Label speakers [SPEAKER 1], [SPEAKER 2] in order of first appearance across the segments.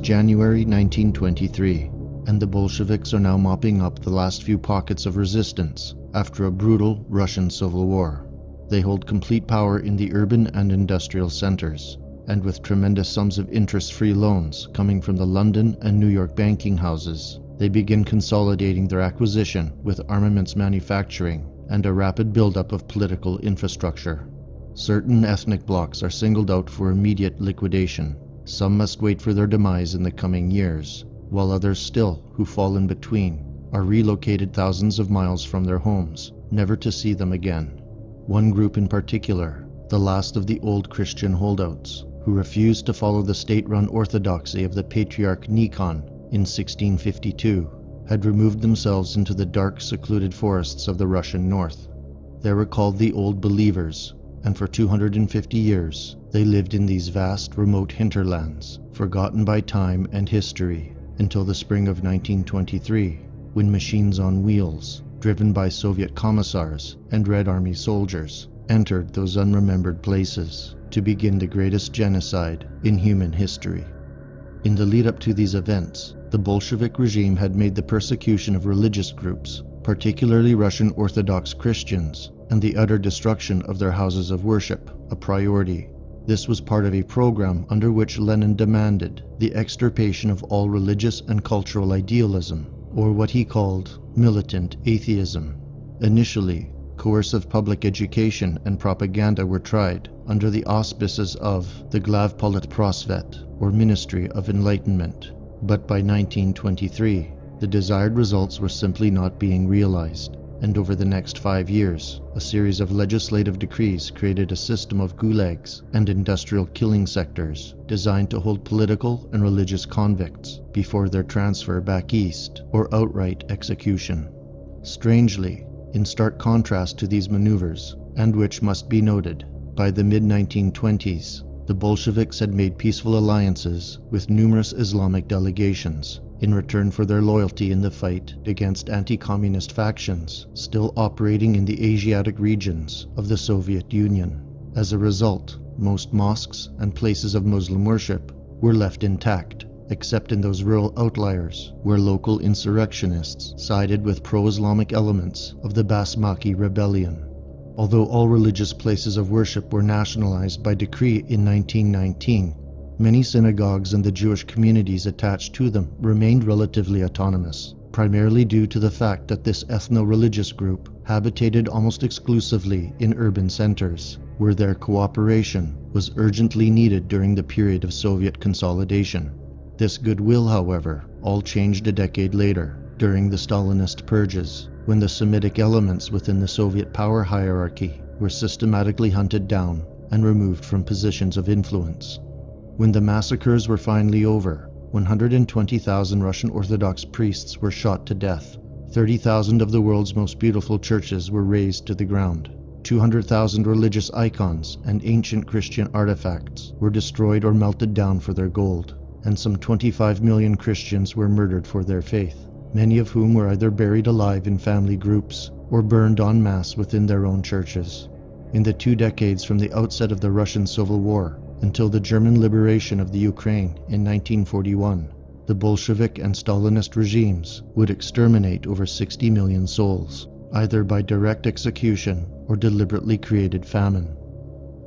[SPEAKER 1] January 1923, and the Bolsheviks are now mopping up the last few pockets of resistance after a brutal Russian civil war. They hold complete power in the urban and industrial centers, and with tremendous sums of interest-free loans coming from the London and New York banking houses, they begin consolidating their acquisition with armaments manufacturing and a rapid buildup of political infrastructure. Certain ethnic blocs are singled out for immediate liquidation. Some must wait for their demise in the coming years, while others still, who fall in between, are relocated thousands of miles from their homes, never to see them again. One group in particular, the last of the old Christian holdouts, who refused to follow the state-run orthodoxy of the Patriarch Nikon in 1652, had removed themselves into the dark, secluded forests of the Russian north. They were called the Old Believers, and for 250 years they lived in these vast, remote hinterlands, forgotten by time and history, until the spring of 1923, when machines on wheels, driven by Soviet commissars and Red Army soldiers, entered those unremembered places to begin the greatest genocide in human history. In the lead-up to these events, the Bolshevik regime had made the persecution of religious groups, particularly Russian Orthodox Christians, and the utter destruction of their houses of worship, a priority. This was part of a program under which Lenin demanded the extirpation of all religious and cultural idealism, or what he called militant atheism. Initially, coercive public education and propaganda were tried under the auspices of the VertigoPolitix, or Ministry of Enlightenment. But by 1923, the desired results were simply not being realized, and over the next 5 years, a series of legislative decrees created a system of gulags and industrial killing sectors designed to hold political and religious convicts before their transfer back east or outright execution. Strangely, in stark contrast to these maneuvers, and which must be noted, by the mid-1920s, the Bolsheviks had made peaceful alliances with numerous Islamic delegations in return for their loyalty in the fight against anti-communist factions still operating in the Asiatic regions of the Soviet Union. As a result, most mosques and places of Muslim worship were left intact, except in those rural outliers where local insurrectionists sided with pro-Islamic elements of the Basmaki rebellion. Although all religious places of worship were nationalized by decree in 1919, many synagogues and the Jewish communities attached to them remained relatively autonomous, primarily due to the fact that this ethno-religious group habitated almost exclusively in urban centers, where their cooperation was urgently needed during the period of Soviet consolidation. This goodwill, however, all changed a decade later, during the Stalinist purges, when the Semitic elements within the Soviet power hierarchy were systematically hunted down and removed from positions of influence. When the massacres were finally over, 120,000 Russian Orthodox priests were shot to death, 30,000 of the world's most beautiful churches were razed to the ground, 200,000 religious icons and ancient Christian artifacts were destroyed or melted down for their gold, and some 25 million Christians were murdered for their faith, many of whom were either buried alive in family groups or burned en masse within their own churches. In the 2 decades from the outset of the Russian Civil War until the German liberation of the Ukraine in 1941, the Bolshevik and Stalinist regimes would exterminate over 60 million souls, either by direct execution or deliberately created famine.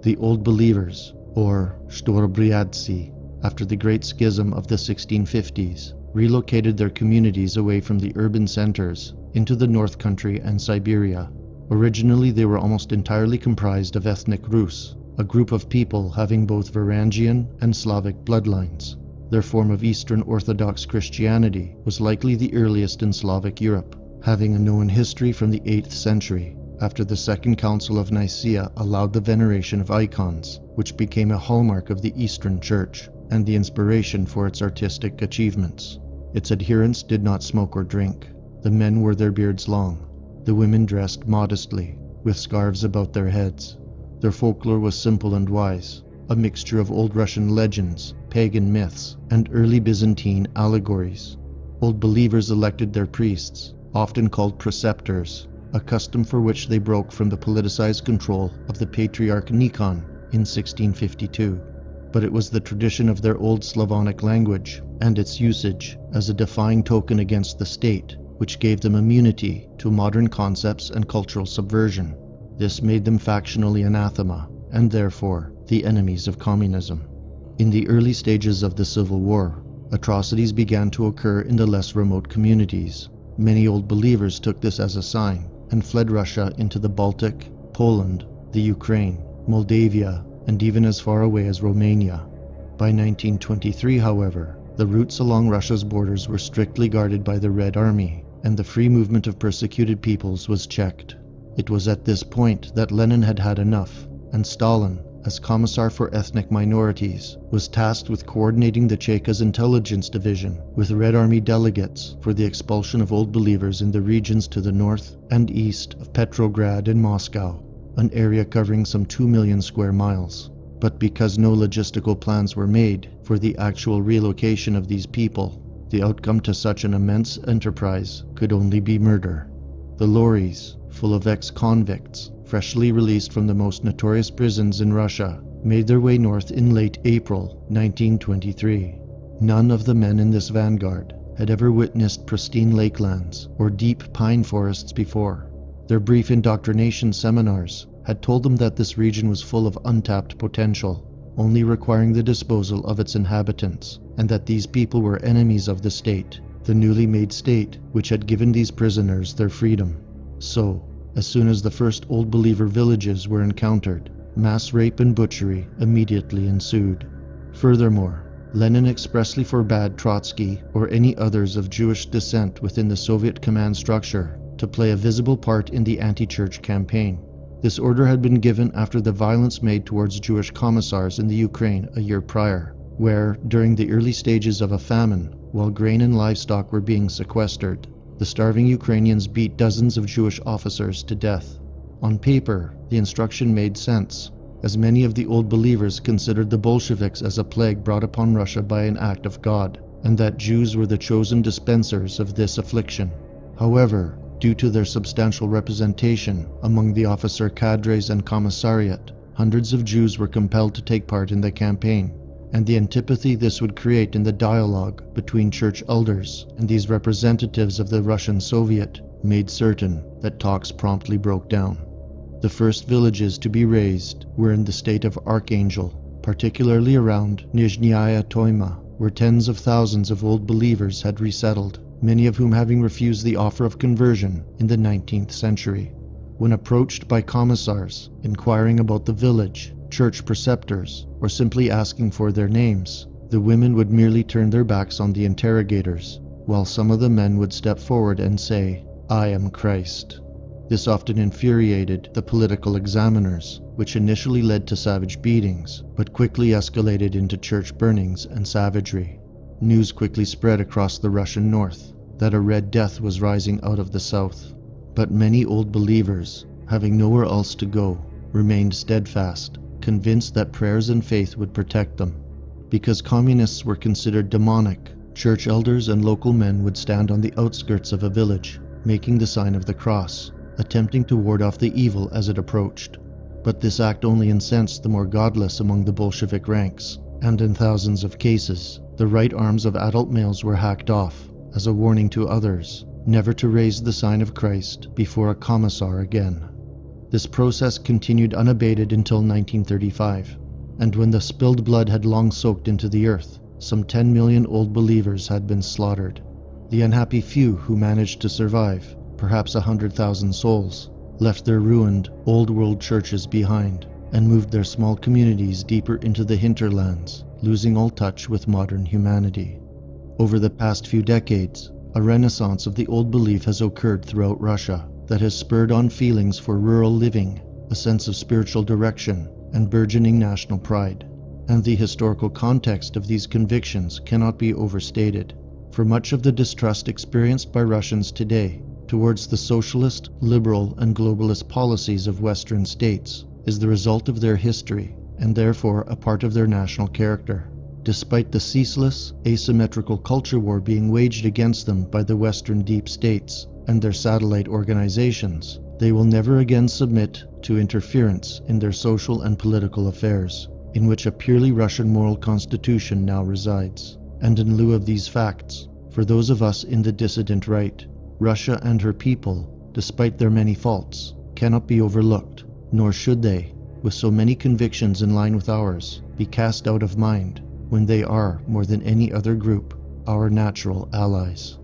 [SPEAKER 1] The Old Believers, or Shtorobryadtsi, after the Great Schism of the 1650s, relocated their communities away from the urban centers into the North Country and Siberia. Originally, they were almost entirely comprised of ethnic Rus, a group of people having both Varangian and Slavic bloodlines. Their form of Eastern Orthodox Christianity was likely the earliest in Slavic Europe, having a known history from the 8th century, after the Second Council of Nicaea allowed the veneration of icons, which became a hallmark of the Eastern Church and the inspiration for its artistic achievements. Its adherents did not smoke or drink. The men wore their beards long. The women dressed modestly, with scarves about their heads. Their folklore was simple and wise, a mixture of old Russian legends, pagan myths, and early Byzantine allegories. Old Believers elected their priests, often called preceptors, a custom for which they broke from the politicized control of the Patriarch Nikon in 1652. but it was the tradition of their old Slavonic language and its usage as a defying token against the state, which gave them immunity to modern concepts and cultural subversion. This made them factionally anathema, and therefore the enemies of communism. In the early stages of the Civil War, atrocities began to occur in the less remote communities. Many old believers took this as a sign and fled Russia into the Baltic, Poland, the Ukraine, Moldavia, and even as far away as Romania. By 1923, however, the routes along Russia's borders were strictly guarded by the Red Army, and the free movement of persecuted peoples was checked. It was at this point that Lenin had had enough, and Stalin, as Commissar for Ethnic Minorities, was tasked with coordinating the Checha's intelligence division with Red Army delegates for the expulsion of old believers in the regions to the north and east of Petrograd and Moscow, an area covering some 2 million square miles. But because no logistical plans were made for the actual relocation of these people, the outcome to such an immense enterprise could only be murder. The lorries, full of ex-convicts, freshly released from the most notorious prisons in Russia, made their way north in late April 1923. None of the men in this vanguard had ever witnessed pristine lakelands or deep pine forests before. Their brief indoctrination seminars had told them that this region was full of untapped potential, only requiring the disposal of its inhabitants, and that these people were enemies of the state, the newly made state which had given these prisoners their freedom. So, as soon as the first Old Believer villages were encountered, mass rape and butchery immediately ensued. Furthermore, Lenin expressly forbade Trotsky or any others of Jewish descent within the Soviet command structure to play a visible part in the anti-church campaign. This order had been given after the violence made towards Jewish commissars in the Ukraine a year prior, where, during the early stages of a famine, while grain and livestock were being sequestered, the starving Ukrainians beat dozens of Jewish officers to death. On paper, the instruction made sense, as many of the Old Believers considered the Bolsheviks as a plague brought upon Russia by an act of God, and that Jews were the chosen dispensers of this affliction. However, due to their substantial representation among the officer cadres and commissariat, hundreds of Jews were compelled to take part in the campaign, and the antipathy this would create in the dialogue between church elders and these representatives of the Russian Soviet made certain that talks promptly broke down. The first villages to be razed were in the state of Archangel, particularly around Nizhnaya Toima, where tens of thousands of Old Believers had resettled, many of whom having refused the offer of conversion in the 19th century. When approached by commissars inquiring about the village, church preceptors, or simply asking for their names, the women would merely turn their backs on the interrogators, while some of the men would step forward and say, "I am Christ." This often infuriated the political examiners, which initially led to savage beatings, but quickly escalated into church burnings and savagery. News quickly spread across the Russian north that a Red Death was rising out of the south. But many Old Believers, having nowhere else to go, remained steadfast, convinced that prayers and faith would protect them. Because communists were considered demonic, church elders and local men would stand on the outskirts of a village, making the sign of the cross, attempting to ward off the evil as it approached. But this act only incensed the more godless among the Bolshevik ranks, and in thousands of cases, the right arms of adult males were hacked off, as a warning to others, never to raise the sign of Christ before a commissar again. This process continued unabated until 1935, and when the spilled blood had long soaked into the earth, some 10 million Old Believers had been slaughtered. The unhappy few who managed to survive, perhaps 100,000 souls, left their ruined, old-world churches behind, and moved their small communities deeper into the hinterlands, losing all touch with modern humanity. Over the past few decades, a renaissance of the old belief has occurred throughout Russia that has spurred on feelings for rural living, a sense of spiritual direction, and burgeoning national pride. And the historical context of these convictions cannot be overstated, for much of the distrust experienced by Russians today towards the socialist, liberal, and globalist policies of Western states is the result of their history, and therefore a part of their national character. Despite the ceaseless, asymmetrical culture war being waged against them by the Western deep states and their satellite organizations, they will never again submit to interference in their social and political affairs. in which a purely Russian moral constitution now resides. And in lieu of these facts, for those of us in the dissident right, Russia and her people, despite their many faults, cannot be overlooked, nor should they, with so many convictions in line with ours, be cast out of mind, when they are, more than any other group, our natural allies.